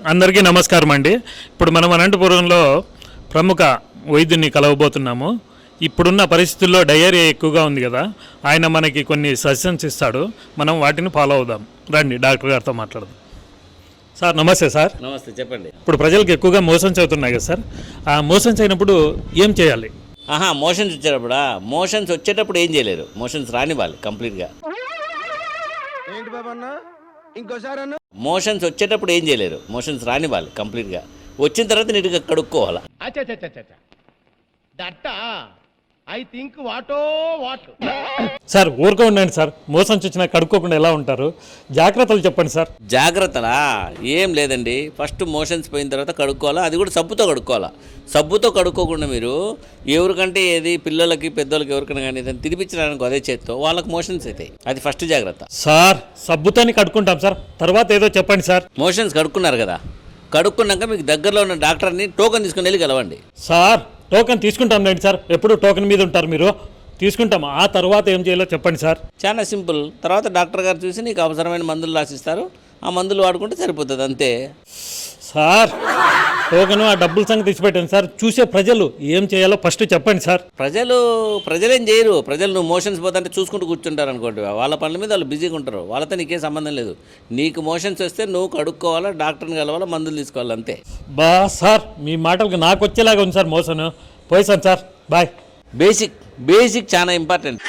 అందరికీ నమస్కారం అండి. ఇప్పుడు మనం అనంతపురంలో ప్రముఖ వైద్యుని కలవబోతున్నాము. ఇప్పుడున్న పరిస్థితుల్లో డయేరియా ఎక్కువగా ఉంది కదా, ఆయన మనకి కొన్ని సజెషన్స్ ఇస్తాడు. మనం వాటిని ఫాలో అవుదాం. రండి డాక్టర్ గారితో మాట్లాడదాం. సార్ నమస్తే. సార్ నమస్తే, చెప్పండి. ఇప్పుడు ప్రజలకు ఎక్కువగా మోషన్స్ అవుతున్నాయి కదా సార్, ఆ మోషన్స్ అయినప్పుడు ఏం చేయాలి? మోషన్స్ వచ్చేటప్పుడా? మోషన్స్ వచ్చేటప్పుడు ఏం చేయలేరు, మోషన్స్ రానివ్వాలి కంప్లీట్గా. ఏంటి బాబా అన్న ఇంకోసారి అన్న మోషన్స్ వచ్చేటప్పుడు ఏం చేయలేరు, మోషన్స్ రానివ్వాలి కంప్లీట్గా. వచ్చిన తర్వాత నీట్గా కడుక్కోవాలి. ఐ థింక్ వాటో వాట్. సార్ ఊరుకో ఉండండి సార్, మోషన్స్ వచ్చినా కడుక్కోకుండా ఎలా ఉంటారు? జాగ్రత్తలు చెప్పండి సార్. జాగ్రత్తలా ఏం లేదండి. ఫస్ట్ మోషన్స్ పోయిన తర్వాత కడుక్కోవాలా, అది కూడా సబ్బుతో కడుక్కోవాలా. సబ్బుతో కడుక్కోకుండా మీరు ఎవరికంటే ఏది పిల్లలకి పెద్దోళ్ళకి ఎవరికైనా కానీ ఏదైనా తినిపించడానికి అదే చేత్తో వాళ్ళకి మోషన్స్ అవుతాయి. అది ఫస్ట్ జాగ్రత్త. సార్ సబ్బుతోని కడుక్కుంటాం సార్, తర్వాత ఏదో చెప్పండి సార్. మోషన్స్ కడుక్కున్నారు కదా, కడుక్కున్నాక మీకు దగ్గరలో ఉన్న డాక్టర్ని టోకెన్ తీసుకుని వెళ్ళి కలవండి. సార్ టోకెన్ తీసుకుంటాం లేండి సార్, ఎప్పుడు టోకెన్ మీద ఉంటారు మీరు. తీసుకుంటాం, ఆ తర్వాత ఏం చేయాలో చెప్పండి సార్. చాలా సింపుల్. తర్వాత డాక్టర్ గారు చూసి నీకు అవసరమైన మందులు రాసిస్తారు, ఆ మందులు వాడుకుంటే సరిపోతుంది, అంతే. సార్ టోకెను ఆ డబ్బుల సంగతి తెచ్చిపెట్టాను సార్. చూసే ప్రజలు ఏం చేయాలో ఫస్ట్ చెప్పండి సార్. ప్రజలేం చేయరు. ప్రజలు నువ్వు మోషన్స్ పోతుంటే చూసుకుంటూ కూర్చుంటారు అనుకోండి, వాళ్ళ పనుల మీద వాళ్ళు బిజీగా ఉంటారు. వాళ్ళతో నీకేం సంబంధం లేదు. నీకు మోషన్స్ వస్తే నువ్వు కడుక్కోవాలా, డాక్టర్ని కలవాలా, మందులు తీసుకోవాలి, అంతే. బా సార్ మీ మాటలకు నాకు వచ్చేలాగా ఉంది సార్ మోసను. పోయిసాను సార్, బాయ్. బేసిక్ చాలా ఇంపార్టెంట్.